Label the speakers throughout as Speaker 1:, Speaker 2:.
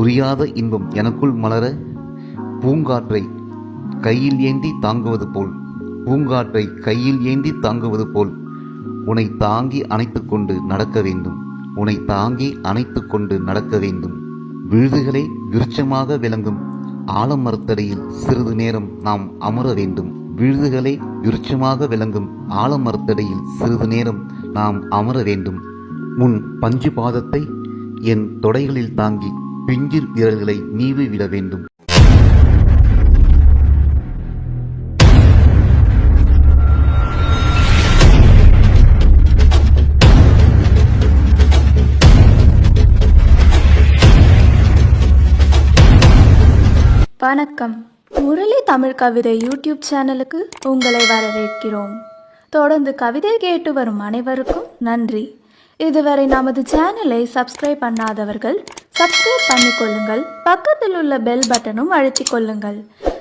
Speaker 1: புரியாத இன்பம் எனக்குள் மலர பூங்காற்றை கையில் ஏந்தி தாங்குவது போல் பூங்காற்றை கையில் ஏந்தி தாங்குவது போல் உன்னை தாங்கி அணைத்துக் கொண்டு நடக்க வேண்டும். உன்னை தாங்கி அணைத்துக் கொண்டு நடக்க வேண்டும். விழுதுகளை விருட்சமாக விளங்கும் ஆலமரத்தடியில் சிறிது நேரம் நாம் அமர வேண்டும். விழுதுகளை விருட்சமாக விளங்கும் ஆலமரத்தடியில் சிறிது நேரம் நாம் அமர வேண்டும். உன் பஞ்சு பாதத்தை என் தொடைகளில் தாங்கி பிஞ்சிர் விரல்களை நீவி விட வேண்டும்.
Speaker 2: வணக்கம். முரளி தமிழ் கவிதை யூடியூப் சேனலுக்கு உங்களை வரவேற்கிறோம். தொடர்ந்து கவிதை கேட்டு வரும் அனைவருக்கும் நன்றி. இதுவரை நமது சேனலை சப்ஸ்கிரைப் பண்ணாதவர்கள் சப்ஸ்கிரைப் பண்ணிக்கொள்ளுங்கள். பக்கத்தில் உள்ள பெல் பட்டனும் அழுத்திக் கொள்ளுங்கள்.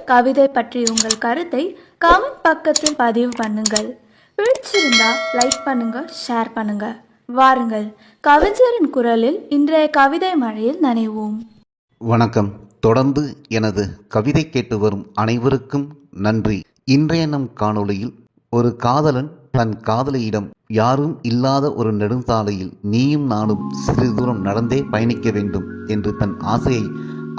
Speaker 2: கவிதை பற்றி உங்கள் கருத்தை கமெண்ட் பக்கத்தில் பதிவு பண்ணுங்கள். பிடிச்சிருந்தா லைக் பண்ணுங்க, ஷேர் பண்ணுங்க. வாருங்கள், கவிஞரின் குரலில் இன்றைய கவிதை மழையில் நனைவோம்.
Speaker 1: வணக்கம். தொடர்ந்து எனது கவிதை கேட்டு வரும் அனைவருக்கும் நன்றி. இன்றைய நம் காணொளியில் ஒரு காதலன் தன் காதலியிடம் யாரும் இல்லாத ஒரு நெடுஞ்சாலையில் நீயும் நானும் சிறிது தூரம் நடந்தே பயணிக்க வேண்டும் என்று தன் ஆசையை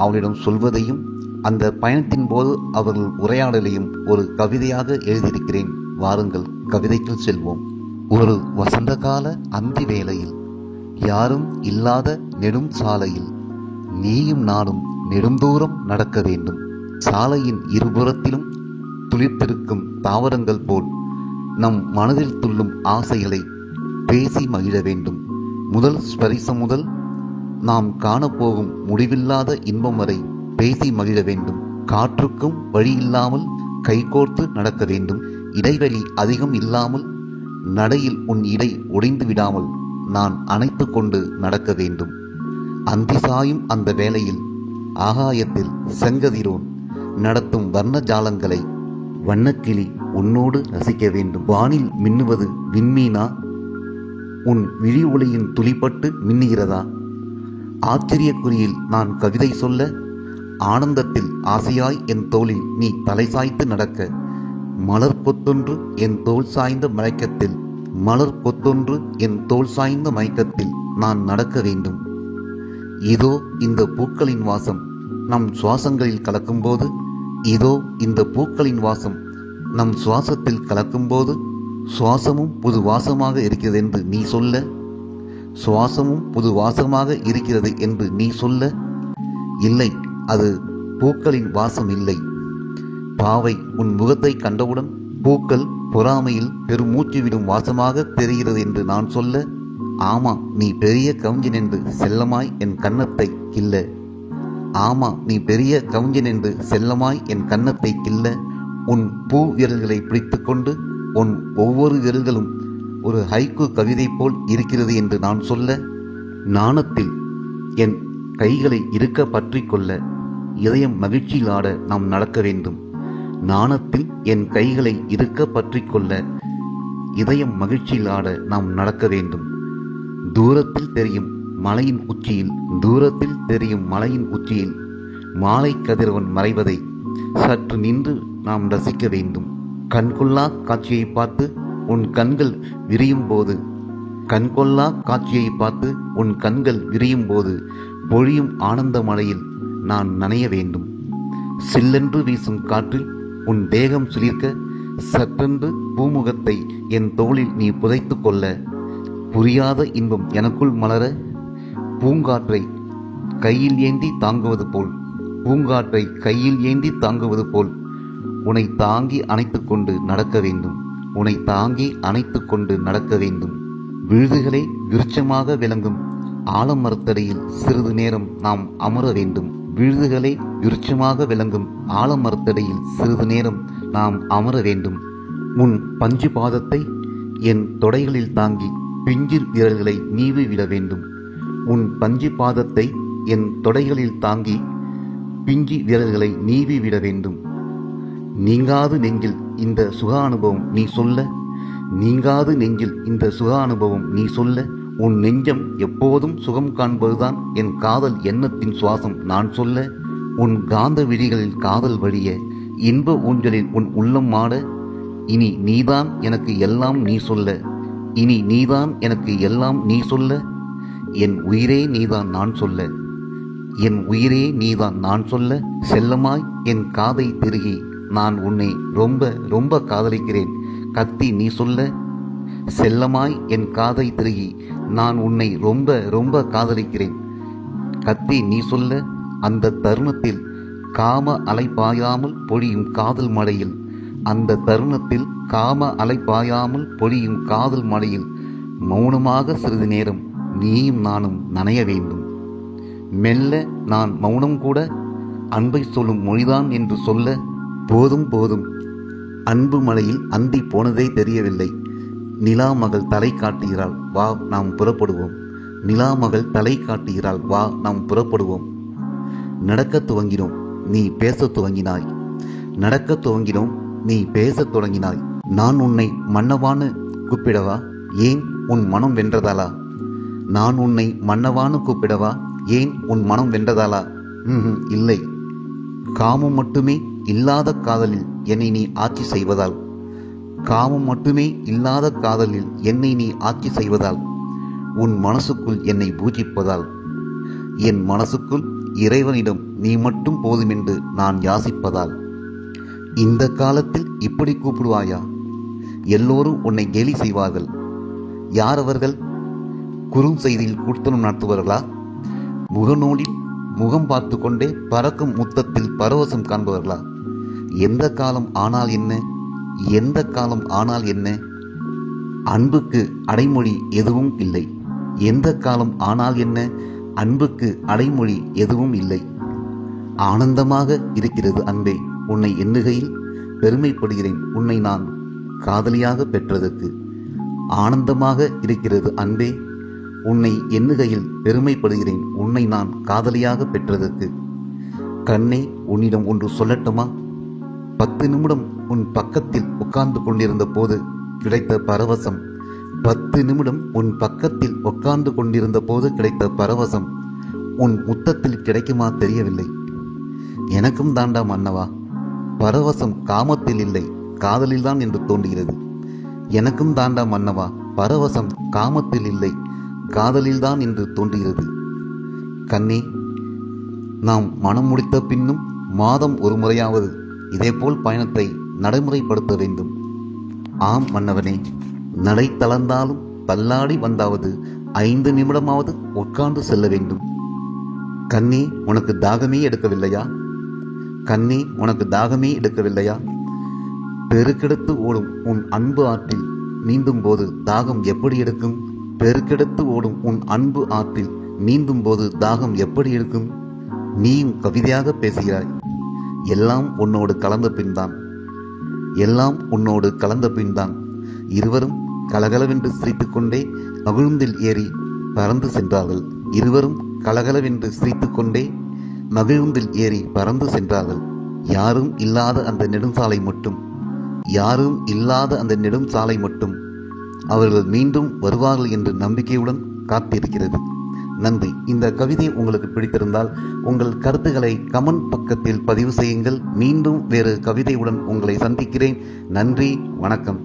Speaker 1: அவளிடம் சொல்வதையும் அந்த பயணத்தின் போது அவர்கள் உரையாடலையும் ஒரு கவிதையாக எழுதியிருக்கிறேன். வாருங்கள், கவிதைக்குள் செல்வோம். ஒரு வசந்த கால அந்தி வேளையில் யாரும் இல்லாத நெடும் சாலையில் நீயும் நானும் நெடுந்தூரம் நடக்க வேண்டும். சாலையின் இருபுறத்திலும் துளிர்த்திருக்கும் தாவரங்கள் போல் நம் மனதில் துள்ளும் ஆசைகளை பேசி மகிழ வேண்டும். முதல் ஸ்பரிசம் முதல் நாம் காணப்போகும் முடிவில்லாத இன்பம் வரை பேசி மகிழ வேண்டும். காற்றுக்கும் வழி இல்லாமல் கைகோர்த்து நடக்க வேண்டும். இடைவெளி அதிகம் இல்லாமல் நடையில் உன் இடை உடைந்து விடாமல் நான் அணைத்து கொண்டு நடக்க வேண்டும். அந்தி சாயும் அந்த வேளையில் ஆகாயத்தில் செங்கதிரோன் நடத்தும் வர்ண ஜாலங்களை வண்ணக்கிளி உன்னோடு ரசிக்க வேண்டும். வானில் மின்னுவது விண்மீனா? உன் விழி ஒளியின் துளிப்பட்டு மின்னுகிறதா? ஆச்சரியக்குறியில் நான் கவிதை சொல்ல ஆனந்தத்தில் ஆசையாய் என் தோளில் நீ தலை சாய்த்து நடக்க மலர் கொத்தொன்று என் தோல் சாய்ந்த மயக்கத்தில் மலர் கொத்தொன்று என் தோல் சாய்ந்த மயக்கத்தில் நான் நடக்க வேண்டும். இதோ இந்த பூக்களின் வாசம் நம் சுவாசங்களில் கலக்கும்போது இதோ இந்த பூக்களின் வாசம் நம் சுவாசத்தில் கலக்கும்போது சுவாசமும் புது வாசமாக இருக்கிறது என்று நீ சொல்ல சுவாசமும் புது வாசமாக இருக்கிறது என்று நீ சொல்ல இல்லை, அது பூக்களின் வாசம் இல்லை. பாவை உன் முகத்தை கண்டவுடன் பூக்கள் பொறாமையில் பெருமூச்சு விடும் வாசமாக தெரிகிறது என்று நான் சொல்ல ஆமா, நீ பெரிய கவிஞன் என்று செல்லமாய் என் கன்னத்தை கில்ல. ஆமா, நீ பெரிய கவிஞன் என்று செல்லமாய் என் கன்னத்தை கில்ல. உன் பூ விரல்களை பிடித்து கொண்டு உன் ஒவ்வொரு விரல்களும் ஒரு ஹைக்கூ கவிதை போல் இருக்கிறது என்று நான் சொல்ல நாணத்தில் என் கைகளை இருக்க பற்றி கொள்ள இதயம் மகிழ்ச்சியில் ஆட நாம் நடக்க வேண்டும். நாணத்தில் என் கைகளை இருக்க பற்றி கொள்ள இதயம் மகிழ்ச்சியில் ஆட நாம் நடக்க வேண்டும். தூரத்தில் தெரியும் மலையின் உச்சியில் தூரத்தில் தெரியும் மலையின் உச்சியில் மாலை கதிரவன் மறைவதை சற்று நின்று நாம் ரசிக்க வேண்டும். கண்கொள்ளா காட்சியை பார்த்து உன் கண்கள் விரியும் போது கண்கொள்ளா காட்சியை பார்த்து உன் கண்கள் விரியும் போது பொழியும் ஆனந்த மழையில் நான் நனைய வேண்டும். சில்லென்று வீசும் காற்றில் உன் தேகம் சிலிர்க்க சற்றென்று பூமுகத்தை என் தோளில் நீ புதைத்து கொள்ள புரியாத இன்பம் எனக்குள் மலர பூங்காற்றை கையில் ஏந்தி தாங்குவது போல் பூங்காற்றை கையில் ஏந்தி தாங்குவது போல் உன்னை தாங்கி அணைத்துக் கொண்டு நடக்க வேண்டும். உன்னை தாங்கி அணைத்துக் கொண்டு நடக்க வேண்டும். விழுதுகளை விருட்சமாக விளங்கும் ஆலமரத்தடியில் சிறிது நேரம் நாம் அமர வேண்டும். விழுதுகளை விருட்சமாக விளங்கும் ஆலமரத்தடியில் சிறிது நேரம் நாம் அமர வேண்டும். உன் பஞ்சு பாதத்தை என் தொடைகளில் தாங்கி பிஞ்சிர் விரல்களை நீவி விட வேண்டும். உன் பஞ்சு பாதத்தை என் தொடைகளில் தாங்கி பிஞ்சி விரல்களை நீவி விட வேண்டும். நீங்காது நெஞ்சில் இந்த சுக அனுபவம் நீ சொல்ல நீங்காது நெஞ்சில் இந்த சுக அனுபவம் நீ சொல்ல உன் நெஞ்சம் எப்போதும் சுகம் காண்பதுதான் என் காதல் எண்ணத்தின் சுவாசம் நான் சொல்ல, உன் காந்த விழிகளில் காதல் வழிய, இன்ப ஊஞ்சலில் உன் உள்ளம் ஆட, இனி நீதான் எனக்கு எல்லாம் நீ சொல்ல, இனி நீதான் எனக்கு எல்லாம் நீ சொல்ல, என் உயிரே நீதான் நான் சொல்ல, என் உயிரே நீதான் நான் சொல்ல, செல்லமாய் என் காதை திருகி நான் உன்னை ரொம்ப ரொம்ப காதலிக்கிறேன் கத்தி நீ சொல்ல, செல்லமாய் என் காதை திருகி நான் உன்னை ரொம்ப ரொம்ப காதலிக்கிறேன் கத்தி நீ சொல்ல. அந்த தருணத்தில் காம அலை பாயாமல் பொழியும் காதல் மழையில், அந்த தருணத்தில் காம அலை பாயாமல் பொழியும் காதல் மழையில் மௌனமாக சிறிது நேரம் நீயும் நானும் நனைய வேண்டும். மெல்ல நான் மௌனம் கூட அன்பை சொல்லும் மொழிதான் என்று சொல்ல, போதும் போதும் அன்பு மலையில் அந்தி போனதே தெரியவில்லை. நிலா மகள் தலை காட்டுகிறாள், வா நாம் புறப்படுவோம். நிலா மகள் தலை காட்டுகிறாள், வா நாம் புறப்படுவோம். நடக்கத் துவங்கினோம், நீ பேசத் துவங்கினாய். நடக்கத் துவங்கினோம், நீ பேசத் தொடங்கினாய். நான் உன்னை மன்னவான்னு கூப்பிடவா, ஏன் உன் மனம் வென்றதாளா? நான் உன்னை மன்னவான்னு கூப்பிடவா, ஏன் உன் மனம் வென்றதாளா? இல்லை. காமம் மட்டுமே இல்லாத காதலில் என்னை நீ ஆட்சி செய்வதால், காமம் மட்டுமே இல்லாத காதலில் என்னை நீ ஆட்சி செய்வதால், உன் மனசுக்குள் என்னை பூஜிப்பதால், என் மனசுக்குள் இறைவனிடம் நீ மட்டும் போதுமென்று நான் யாசிப்பதால், இந்த காலத்தில் இப்படி கூப்பிடுவாயா? எல்லோரும் உன்னை கேலி செய்வார்கள். யார் அவர்கள்? குறும் செய்தியில் கூட்டணம் நடத்துவார்களா? முகநூலில் முகம் பார்த்து கொண்டே பறக்கும் முத்தத்தில் பரவசம் காண்பவர்களா? எந்த காலம் ஆனால் என்ன, எந்த காலம் ஆனால் என்ன? அன்புக்கு அடைமொழி எதுவும் இல்லை. எந்த காலம் ஆனால் என்ன? அன்புக்கு அடைமொழி எதுவும் இல்லை. ஆனந்தமாக இருக்கிறது அன்பே, உன்னை எண்ணுகையில் பெருமைப்படுகிறேன் உன்னை நான் காதலியாக பெற்றதற்கு. ஆனந்தமாக இருக்கிறது அன்பே, உன்னை எண்ணுகையில் பெருமைப்படுகிறேன் உன்னை நான் காதலியாக பெற்றதற்கு. கண்ணே, உன்னிடம் ஒன்று சொல்லட்டுமா? 10 நிமிடம் உன் பக்கத்தில் உட்கார்ந்து கொண்டிருந்த போது கிடைத்த பரவசம், 10 நிமிடம் உன் பக்கத்தில் உட்கார்ந்து கொண்டிருந்த போது கிடைத்த பரவசம் உன் முத்தத்தில் கிடைக்குமா தெரியவில்லை. எனக்கும் தாண்டா மன்னவா, பரவசம் காமத்தில் இல்லை காதலில்தான் என்று தோன்றுகிறது. எனக்கும் தாண்டா மன்னவா, பரவசம் காமத்தில் இல்லை காதலில்தான் என்று தோன்றுகிறது. கண்ணே, நாம் மனம் முடித்த பின்னும் மாதம் ஒரு முறையாவது இதேபோல் பயணத்தை நடைமுறைப்படுத்த வேண்டும். ஆம் மன்னவனே, நடை தளர்ந்தாலும் தள்ளாடி வந்தாவது 5 நிமிடமாவது உட்கார்ந்து செல்ல வேண்டும். கண்ணே, உனக்கு தாகமே எடுக்கவில்லையா? கண்ணே, உனக்கு தாகமே எடுக்கவில்லையா? பெருக்கெடுத்து ஓடும் உன் அன்பு ஆற்றில் நீந்தும் போது தாகம் எப்படி எடுக்கும்? பெருக்கெடுத்து ஓடும் உன் அன்பு ஆற்றில் நீந்தும் போது தாகம் எப்படி இருக்கும்? நீயும் கவிதையாக பேசுகிறாய். எல்லாம் உன்னோடு கலந்த பின்தான், எல்லாம் உன்னோடு கலந்த பின்தான். இருவரும் கலகலவென்று சிரித்துக்கொண்டே மகிழுந்தில் ஏறி பறந்து சென்றார்கள். இருவரும் கலகலவென்று சிரித்துக்கொண்டே மகிழுந்தில் ஏறி பறந்து சென்றார்கள். யாரும் இல்லாத அந்த நெடுஞ்சாலை மட்டும், யாரும் இல்லாத அந்த நெடுஞ்சாலை மட்டும் அவர்கள் மீண்டும் வருவார்கள் என்ற நம்பிக்கையுடன் காத்திருக்கிறது. நன்றி. இந்த கவிதை உங்களுக்கு பிடித்திருந்தால் உங்கள் கருத்துக்களை கமெண்ட் பக்கத்தில் பதிவு செய்யுங்கள். மீண்டும் வேறு கவிதையுடன் உங்களை சந்திக்கிறேன். நன்றி, வணக்கம்.